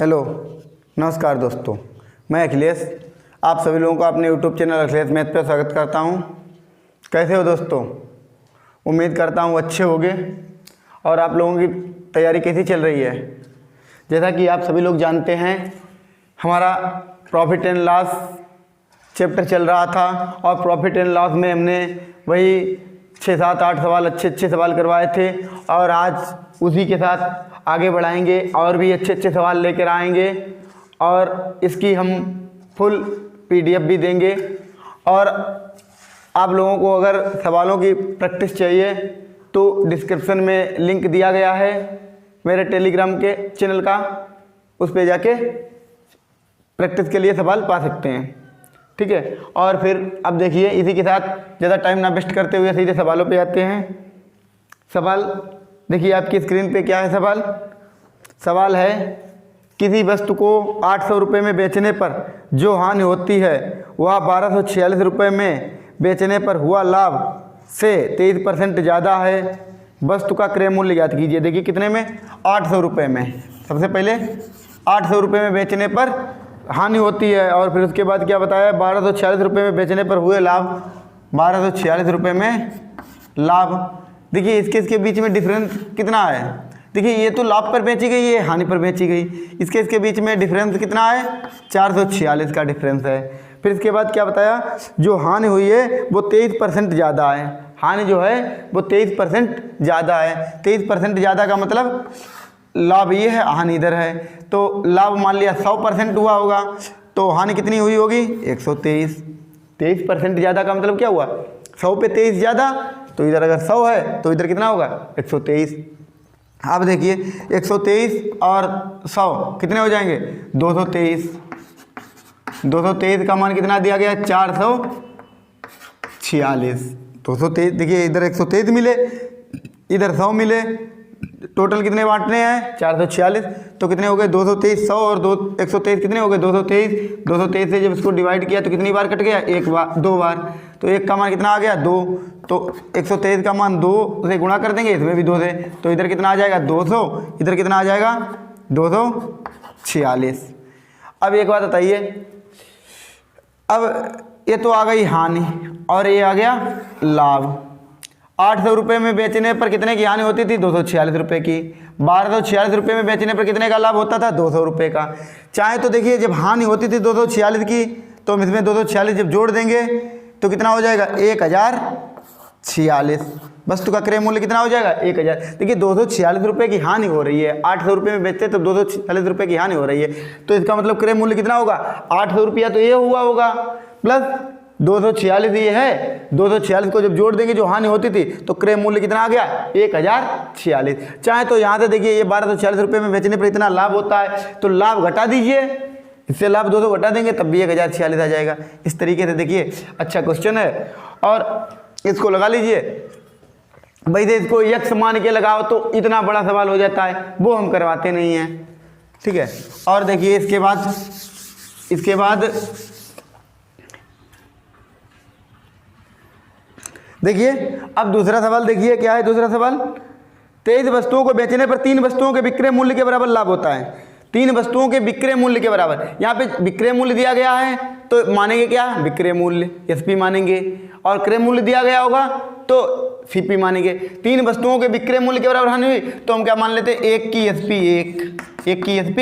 Hello, नमस्कार दोस्तों, मैं अखिलेश आप सभी लोगों को अपने यूट्यूब चैनल अखिलेश मैथ पे स्वागत करता हूं। कैसे हो दोस्तों? उम्मीद करता हूं अच्छे होंगे। और आप लोगों की तैयारी कैसी चल रही है? जैसा कि आप सभी लोग जानते हैं, हमारा प्रॉफिट एंड लॉस चैप्टर चल रहा था और प्रॉफिट एंड लॉस में हमने वही 6, 7, 8 सवाल अच्छे सवाल करवाए थे और आज उसी के साथ आगे बढ़ाएंगे और भी अच्छे सवाल लेकर आएंगे और इसकी हम फुल PDF भी देंगे। और आप लोगों को अगर सवालों की प्रैक्टिस चाहिए तो डिस्क्रिप्शन में लिंक दिया गया है मेरे टेलीग्राम के चैनल का, उस पर जाके प्रैक्टिस के लिए सवाल पा सकते हैं, ठीक है। और फिर अब देखिए, इसी के साथ ज़्यादा टाइम ना वेस्ट करते हुए सीधे सवालों पे आते हैं। सवाल देखिए आपकी स्क्रीन पे क्या है। सवाल है, किसी वस्तु को 800 रुपये में बेचने पर जो हानि होती है वह 1246 रुपये में बेचने पर हुआ लाभ से 23% ज़्यादा है। वस्तु का क्रय मूल्य ज्ञात कीजिए। देखिए कितने में? 800 रुपये में। सबसे पहले 800 रुपये में बेचने पर हानि होती है और फिर उसके बाद क्या बताया? 1246 रुपये में बेचने पर हुए लाभ, 1246 रुपये में लाभ। देखिए इसके बीच में डिफरेंस कितना है? देखिए ये तो लाभ पर बेची गई, ये हानि पर बेची गई। इसके बीच में डिफरेंस कितना है? 446 का डिफरेंस है। फिर इसके बाद क्या बताया? जो हानि हुई है वो 23% ज़्यादा है। हानि जो है वो 23% ज़्यादा है। 23% ज़्यादा का मतलब लाभ ये है, हानि इधर है। तो लाभ मान लिया 100% हुआ होगा, तो हानि कितनी हुई होगी? 123। 23% ज़्यादा का मतलब क्या हुआ? 100 पे 23 ज़्यादा, तो इधर अगर 100 है तो इधर कितना होगा? 123। अब देखिए 123 और 100 कितने हो जाएंगे? 223। 223 का मान कितना दिया गया? 446। 223, देखिए इधर 123 मिले, इधर 100 मिले, टोटल कितने बांटने हैं? 446। तो कितने हो गए? 223, 100 और 123 कितने हो गए? 223। 223 से जब इसको डिवाइड किया तो कितनी बार कट गया? एक बार, 2 बार। तो एक का मान कितना आ गया? 2। तो 123 का मान 2 से गुणा कर देंगे, इसमें भी 2 से, तो इधर कितना आ जाएगा? 200। इधर कितना आ जाएगा? 246। अब एक बात बताइए, अब ये तो आ गई हानि और ये आ गया लाभ। 800 रुपये में बेचने पर कितने की हानि होती थी? 246 रुपये की। 1246 रुपये में बेचने पर कितने का लाभ होता था? 200 रुपये का। चाहे तो देखिए जब हानि होती थी 246 की, तो हम इसमें 246 जब जोड़ देंगे तो कितना हो जाएगा? 1046। वस्तु का क्रय मूल्य कितना हो जाएगा? 1000। देखिए 246 रुपये की हानि हो रही है, 800 रुपये में बेचते तो 246 रुपये की हानि हो रही है, तो इसका मतलब क्रय मूल्य कितना होगा? 800 रुपया तो ये हुआ होगा, प्लस 246 ये है। 246 को जब जोड़ देंगे जो हानि होती थी तो क्रय मूल्य कितना आ गया? 1046। चाहे तो यहाँ से देखिए ये 1246 रुपये में बेचने पर इतना लाभ होता है, तो लाभ घटा दीजिए, इससे लाभ 200 घटा देंगे तब भी 1046 आ जाएगा। इस तरीके से देखिए अच्छा क्वेश्चन है और इसको लगा लीजिए। वैसे इसको यक्ष मान के लगाओ तो इतना बड़ा सवाल हो जाता है, वो हम करवाते नहीं हैं, ठीक है। और देखिए इसके बाद देखिए अब दूसरा सवाल देखिए क्या है। दूसरा सवाल, 23 वस्तुओं को बेचने पर 3 वस्तुओं के विक्रय मूल्य के बराबर लाभ होता है। 3 वस्तुओं के विक्रय मूल्य के बराबर, यहाँ पे विक्रय मूल्य दिया गया है तो मानेंगे क्या? विक्रय मूल्य, SP मानेंगे, और क्रय मूल्य दिया गया होगा तो CP मानेंगे। 3 वस्तुओं के विक्रय मूल्य के बराबर हानि हुई तो हम क्या मान लेते हैं? 1 की SP 1 की SP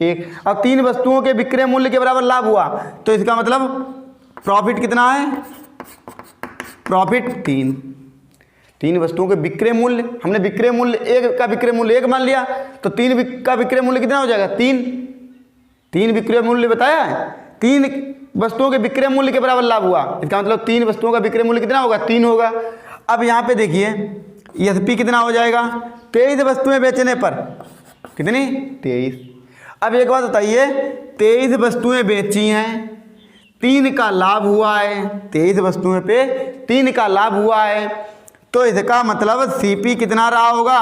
1। अब 3 वस्तुओं के विक्रय मूल्य के बराबर लाभ हुआ तो इसका मतलब प्रॉफिट कितना है? प्रॉफिट 3 वस्तुओं के विक्रय मूल्य, हमने विक्रय मूल्य 1 का विक्रय मूल्य 1 मान लिया, तो 3 का विक्रय मूल्य कितना हो जाएगा? 3 विक्रय मूल्य बताया है। 3 वस्तुओं के विक्रय मूल्य के बराबर लाभ हुआ, इसका मतलब 3 वस्तुओं का विक्रय मूल्य कितना होगा? 3 होगा। अब यहाँ पे देखिए SP कितना हो जाएगा? 23 वस्तुएं बेचने पर कितनी? 23। अब एक बात बताइए, 23 वस्तुएं बेची हैं, 3 का लाभ हुआ है, 23 वस्तुएं पे 3 का लाभ हुआ है, तो इसका मतलब CP कितना रहा होगा?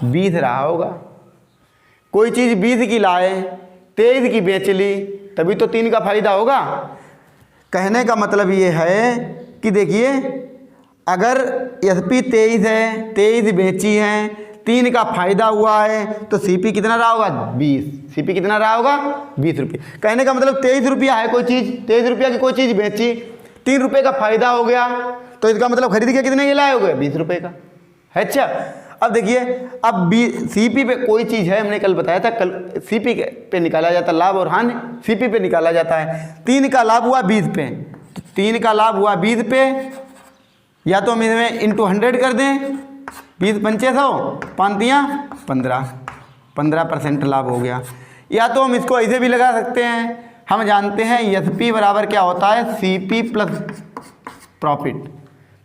20 रहा होगा। कोई चीज़ 20 की लाए, 23 की बेच ली, तभी तो 3 का फायदा होगा। कहने का मतलब ये है कि देखिए अगर SP 23 है, 23 बेची हैं, 3 का फायदा हुआ है तो सीपी कितना रहा होगा 20। सीपी कितना रहा होगा 20 रुपये। कहने का मतलब 23 रुपया है कोई चीज़, 23 रुपया की कोई चीज़ बेची, 3 रुपये का फायदा हो गया, तो इसका मतलब खरीद के कितने के लाए हो गए 20 रुपये का है। अच्छा अब देखिए, अब सीपी पे कोई चीज़ है, हमने कल बताया था, कल सीपी पे निकाला जाता लाभ और हानि, सीपी पे निकाला जाता है। 3 का लाभ हुआ 20 पे, तो 3 का लाभ हुआ 20 पे, या तो हम इसमें इंटू 100 कर दें, 20 पंचे 100, 5 दिया 15% लाभ हो गया। या तो हम इसको ऐसे भी लगा सकते हैं, हम जानते हैं एसपी बराबर क्या होता है, CP plus profit,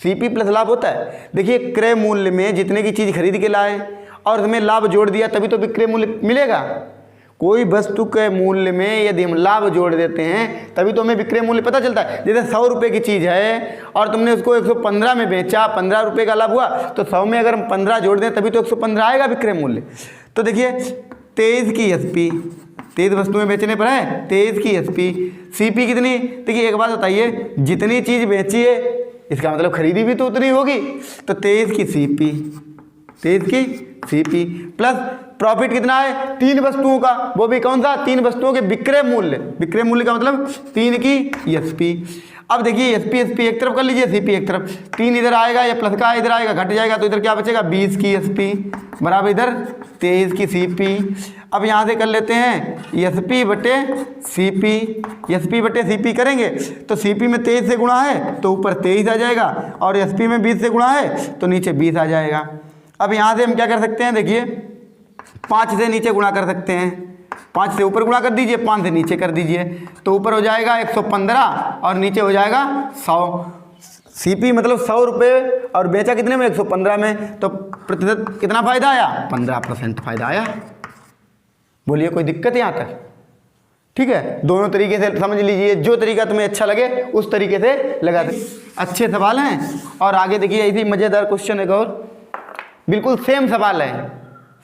CP plus लाभ होता है। देखिए क्रय मूल्य में जितने की चीज़ खरीद के लाए और उसमें लाभ जोड़ दिया तभी तो विक्रय मूल्य मिलेगा। कोई वस्तु के मूल्य में यदि हम लाभ जोड़ देते हैं तभी तो हमें विक्रय मूल्य पता चलता है। जैसे 100 रुपये की चीज़ है और तुमने उसको 115 में बेचा, 15 रुपये का लाभ हुआ, तो 100 में अगर हम 15 जोड़ दें तभी तो 115 आएगा विक्रय मूल्य। तो देखिए 23 की एसपी, 23 वस्तुएं बेचने पर है, 23 की एसपी, सीपी कितनी, देखिए एक बात बताइए, जितनी चीज़ बेची है इसका मतलब खरीदी भी तो उतनी होगी, तो 23 की सीपी, 23 की सीपी प्लस प्रॉफिट कितना है 3 वस्तुओं का, वो भी कौन सा, 3 वस्तुओं के विक्रय मूल्य, विक्रय मूल्य का मतलब 3 की एसपी। अब देखिए एसपी एक तरफ कर लीजिए, सीपी एक तरफ, 3 इधर आएगा या प्लस का इधर आएगा, घट जाएगा, तो इधर क्या बचेगा 20 की एसपी बराबर इधर 23 की सीपी। अब यहाँ से कर लेते हैं एसपी बटे सीपी, एसपी बटे सीपी करेंगे तो सीपी में 23 से गुणा है तो ऊपर 23 आ जाएगा, और एसपी में 20 से गुणा है तो नीचे 20 आ जाएगा। अब यहाँ से हम क्या कर सकते हैं, देखिए 5 से नीचे गुणा कर सकते हैं, 5 से ऊपर गुणा कर दीजिए, 5 से नीचे कर दीजिए, तो ऊपर हो जाएगा 115 और नीचे हो जाएगा 100। सीपी मतलब 100 रुपये और बेचा कितने में 115 में, तो प्रतिशत कितना फायदा आया 15% फायदा आया। बोलिए कोई दिक्कत यहाँ तक, ठीक है। दोनों तरीके से समझ लीजिए, जो तरीका तुम्हें अच्छा लगे उस तरीके से लगा दे। अच्छे सवाल हैं। और आगे देखिए ऐसी मज़ेदार क्वेश्चन एक और, बिल्कुल सेम सवाल है,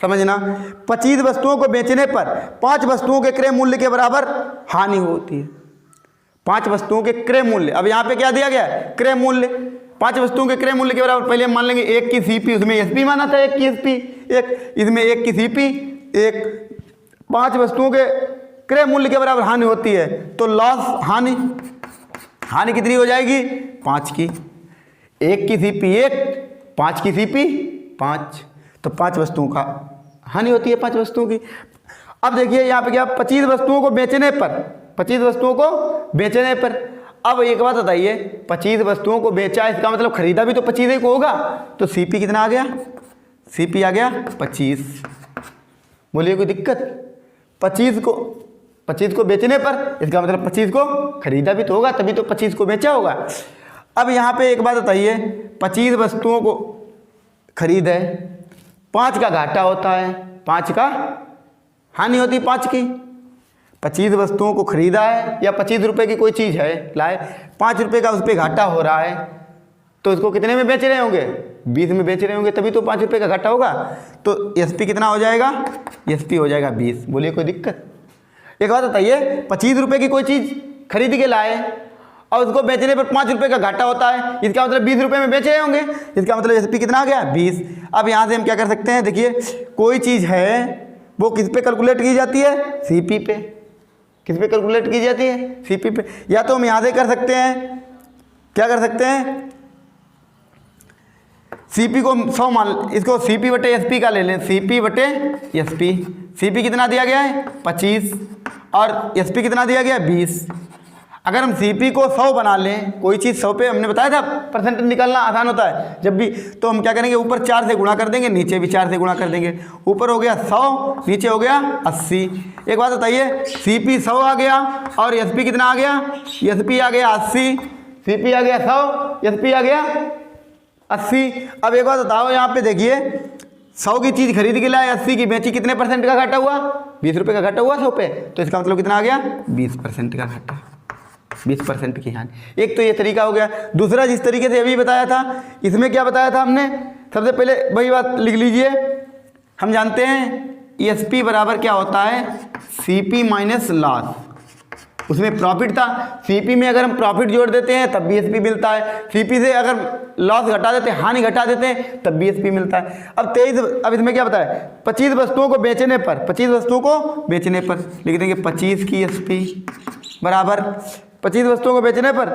समझना। 25 वस्तुओं को बेचने पर 5 वस्तुओं के क्रय मूल्य के बराबर हानि होती है। 5 वस्तुओं के क्रय मूल्य, अब यहाँ पे क्या दिया गया है क्रय मूल्य, 5 वस्तुओं के क्रय मूल्य के बराबर। पहले हम मान लेंगे 1 की सीपी, उसमें एसपी माना था 1 की एसपी, एक इसमें 1 की सीपी, एक 5 वस्तुओं के क्रय मूल्य के बराबर हानि होती है, तो लॉस हानि, हानि कितनी हो जाएगी 5 की, 1 की सीपी 1, 5 की सीपी 5, तो 5 वस्तुओं का हानि होती है 5 वस्तुओं की। अब देखिए यहाँ पे क्या, 25 वस्तुओं को बेचने पर, 25 वस्तुओं को बेचने पर, अब एक बात बताइए 25 वस्तुओं को बेचा, इसका मतलब खरीदा भी तो 25 को होगा, तो सीपी कितना आ गया, सीपी आ गया 25। बोलिए कोई दिक्कत, 25 को बेचने पर, इसका मतलब 25 को खरीदा भी तो होगा, तभी तो 25 को बेचा होगा। अब यहाँ पे एक बात बताइए, 25 वस्तुओं को खरीद है, 5 का घाटा होता है, 5 का हानि होती है 5 की। 25 वस्तुओं को खरीदा है या 25 रुपये की कोई चीज़ है लाए, 5 रुपये का उस पर घाटा हो रहा है, तो इसको कितने में बेच रहे होंगे 20 में बेच रहे होंगे, तभी तो 5 रुपये का घाटा होगा। तो एसपी कितना हो जाएगा, एसपी हो जाएगा 20। बोलिए कोई दिक्कत। एक बात बताइए 25 रुपये की कोई चीज़ खरीद के लाए और उसको बेचने पर 5 रुपये का घाटा होता है, इसका मतलब 20 रुपये में बेच रहे होंगे, इसका मतलब एसपी कितना आ गया 20। अब यहाँ से हम क्या कर सकते हैं, देखिए कोई चीज़ है वो किस पे कैलकुलेट की जाती है, सीपी पे। किस पे कैलकुलेट की जाती है, सीपी पे। या तो हम यहाँ से कर सकते हैं, क्या कर सकते हैं, सीपी को 100 मान, इसको सीपी बटे एसपी का ले लें, सीपी बटे एसपी। सीपी कितना दिया गया है 25 और एसपी कितना दिया गया 20। अगर हम सीपी को 100 बना लें, कोई चीज़ 100 पे, हमने बताया था परसेंटेज निकालना आसान होता है जब भी, तो हम क्या करेंगे ऊपर 4 से गुणा कर देंगे, नीचे भी 4 से गुणा कर देंगे। ऊपर हो गया 100, नीचे हो गया 80। एक बात बताइए, सीपी 100 आ गया और एसपी कितना आ गया, एसपी आ गया 80, सीपी आ गया 100, एसपी आ गया 80। अब एक बात बताओ, यहाँ पे देखिए 100 की चीज़ खरीद के लाए, 80 की बेची, कितने परसेंट का घाटा हुआ, 20 रुपये का घाटा हुआ 100 पे, तो इसका मतलब कितना आ गया 20% का घाटा, 20% की हानि। एक तो ये तरीका हो गया। दूसरा जिस तरीके से अभी बताया था, इसमें क्या बताया था हमने, सबसे पहले वही बात लिख लीजिए। हम जानते हैं एसपी बराबर क्या होता है, सीपी माइनस लॉस, उसमें प्रॉफिट था। सीपी में अगर हम प्रॉफिट जोड़ देते हैं तब बीएसपी मिलता है, सीपी से अगर लॉस घटा देते हैं, हानि घटा देते हैं, तब बीएसपी मिलता है। अब इसमें क्या बताया, 25 वस्तुओं को बेचने पर, 25 वस्तुओं को बेचने पर लिख देंगे 25 की एसपी बराबर 25 वस्तुओं को बेचने पर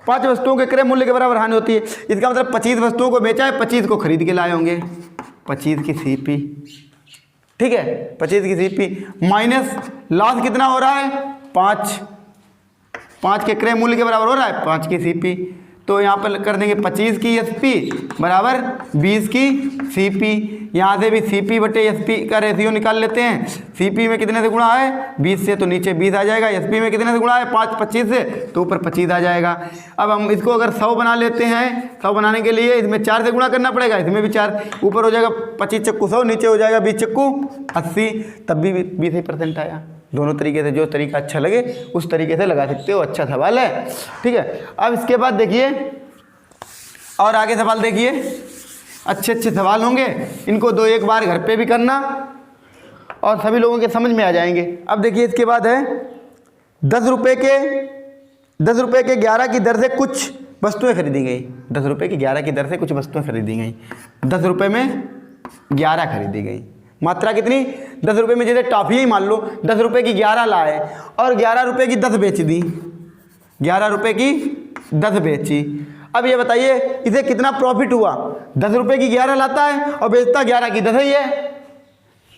5 वस्तुओं के क्रय मूल्य के बराबर हानि होती है। इसका मतलब 25 वस्तुओं को बेचा है, 25 को खरीद के लाए होंगे, 25 की सीपी, ठीक है, 25 की सीपी माइनस लॉस कितना हो रहा है, 5 के क्रय मूल्य के बराबर हो रहा है 5 की सीपी। तो यहाँ पर कर देंगे 25 की एसपी बराबर 20 की सीपी। यहाँ से भी सीपी बटे एसपी का रेशियो निकाल लेते हैं। सीपी में कितने से गुणा है 20 से, तो नीचे 20 आ जाएगा। एसपी में कितने से गुणा है 5 25 से, तो ऊपर 25 आ जाएगा। अब हम इसको अगर 100 बना लेते हैं, 100 बनाने के लिए इसमें 4 से गुणा करना पड़ेगा, इसमें भी 4, ऊपर हो जाएगा 25 चक्कू 100, नीचे हो जाएगा 20 चक्कू 80, तब भी 20% आया। दोनों तरीके से जो तरीका अच्छा लगे उस तरीके से लगा सकते हो, अच्छा सवाल है, ठीक है। अब इसके बाद देखिए और आगे सवाल देखिए, अच्छे अच्छे सवाल होंगे, इनको 2-1 बार घर पे भी करना और सभी लोगों के समझ में आ जाएंगे। अब देखिए इसके बाद है 10 रुपये के 11 की दर से कुछ वस्तुएं खरीदी गई। 10 रुपये की 11 की दर से कुछ वस्तुएं खरीदी गई, 10 रुपये में 11 खरीदी गई। मात्रा कितनी, 10 रुपये में, जैसे टॉफी ही मान लो 10 रुपये की 11 लाए और 11 रुपये की 10 बेच दी, 11 रुपये की 10 बेची। अब ये बताइए इसे कितना प्रॉफिट हुआ। 10 रुपये की 11 लाता है और बेचता 11 की 10 ही है,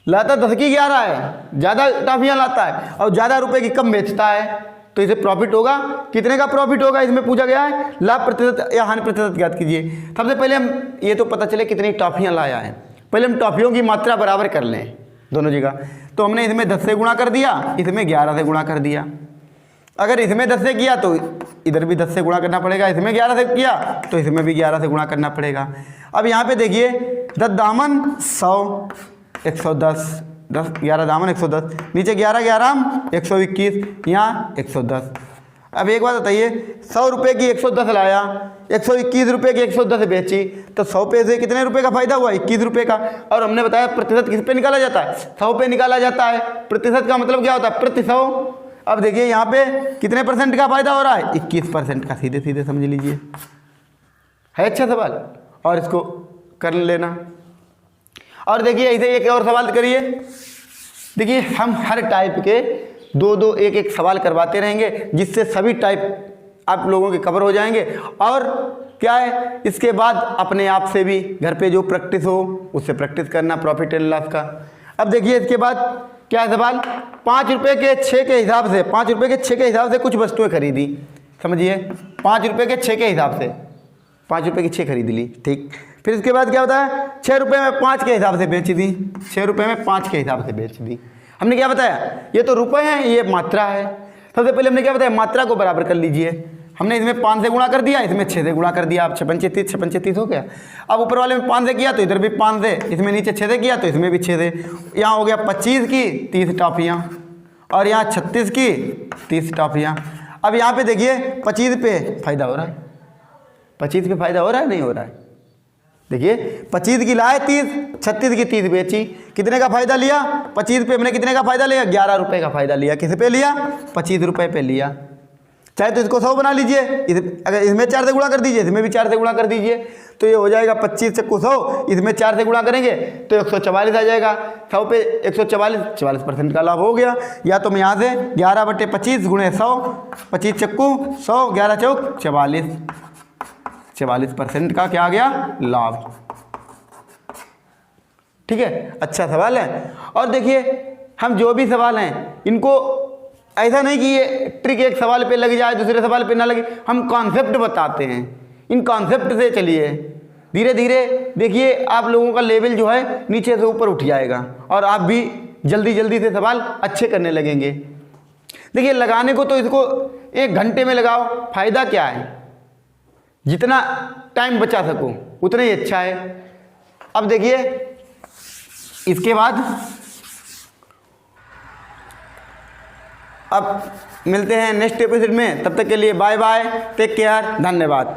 लाता 10 की 11 है, ज़्यादा टॉफियाँ लाता है और ज़्यादा रुपये की कम बेचता है, तो इसे प्रॉफिट होगा। कितने का प्रॉफिट होगा इसमें पूछा गया है, लाभ प्रतिशत या हानि प्रतिशत ज्ञात कीजिए। सबसे पहले हम ये तो पता चले कितनी टॉफियाँ लाया है, पहले हम टॉफियों की मात्रा बराबर कर लें दोनों जगह। तो हमने इसमें 10 से गुणा कर दिया, इसमें 11 से गुणा कर दिया। अगर इसमें 10 से किया तो इधर भी 10 से गुणा करना पड़ेगा, इसमें 11 से किया तो इसमें भी 11 से गुणा करना पड़ेगा। अब यहाँ पे देखिए 10 दामन 100 110, 10 11 दामन 110, नीचे 11 11 121, यहाँ 110। अब एक बात बताइए, 100 रुपये की 110 लाया, 121 रुपये की 110 बेची, तो 100 पे से कितने रुपए का फायदा हुआ, 21 रुपये का। और हमने बताया प्रतिशत किस पे निकाला जाता है, 100 पे निकाला जाता है। प्रतिशत का मतलब क्या होता है, प्रति 100। अब देखिए यहाँ पे कितने % का फायदा हो रहा है, 21% का, सीधे सीधे समझ लीजिए, है अच्छा सवाल, और इसको कर लेना। और देखिए इसे एक और सवाल करिए। देखिए हम हर टाइप के 2-2 1-1 सवाल करवाते रहेंगे, जिससे सभी टाइप आप लोगों के कवर हो जाएंगे। और क्या है, इसके बाद अपने आप से भी घर पे जो प्रैक्टिस हो उससे प्रैक्टिस करना प्रॉफिट एंड लॉस का। अब देखिए इसके बाद क्या है सवाल, 5 रुपये के 6 के हिसाब से, 5 रुपये के 6 के हिसाब से कुछ वस्तुएं खरीदी। समझिए 5 रुपये के 6 के हिसाब से, 5 रुपये की 6 खरीद ली, ठीक। फिर इसके बाद क्या होता है, 6 रुपये में 5 के हिसाब से बेच दी, 6 रुपये में 5 के हिसाब से बेच दी। हमने क्या बताया, ये तो रुपए हैं, ये मात्रा है। सबसे पहले हमने क्या बताया, मात्रा को बराबर कर लीजिए। हमने इसमें 5 से गुणा कर दिया, इसमें 6 से गुणा कर दिया, अब 56 30 हो गया। अब ऊपर वाले में 5 से किया तो इधर भी 5 से, इसमें नीचे 6 से किया तो इसमें भी 6 से। यहाँ हो गया 25 की 30 टॉफियाँ और यहाँ 36 की 30 टॉफियाँ। अब यहाँ पे देखिए 25 पे फायदा हो रहा है, 25 पे फायदा हो रहा है नहीं हो रहा है। देखिए 25 की लाए 30, 36 की 30 बेची, कितने का फायदा लिया, 25 पे हमने कितने का फायदा लिया, 11 रुपये का फायदा लिया। किस पे लिया, 25 रुपये पे लिया। चाहे तो इसको 100 बना लीजिए, अगर इसमें 4 से गुणा कर दीजिए, इसमें भी 4 से गुणा कर दीजिए, तो ये हो जाएगा 25 से 100, इसमें 4 से गुणा करेंगे तो 144 आ जाएगा। 100 पे 144, 44% का लाभ हो गया। या तो मैं यहाँ से 11/25 गुणे 100, 25 चक्कू 100, 11 चौक 44, 44% का क्या आ गया, लाभ। ठीक है, अच्छा सवाल है। और देखिए हम जो भी सवाल हैं इनको ऐसा नहीं कि ये ट्रिक एक सवाल पे लग जाए दूसरे सवाल पे ना लगे, हम कॉन्सेप्ट बताते हैं। इन कॉन्सेप्ट से चलिए, धीरे धीरे देखिए आप लोगों का लेवल जो है नीचे से ऊपर उठ जाएगा और आप भी जल्दी जल्दी से सवाल अच्छे करने लगेंगे। देखिए लगाने को तो इसको 1 घंटे में लगाओ, फायदा क्या है, जितना टाइम बचा सको उतना ही अच्छा है। अब देखिए इसके बाद अब मिलते हैं नेक्स्ट एपिसोड में, तब तक के लिए बाय बाय, टेक केयर, धन्यवाद।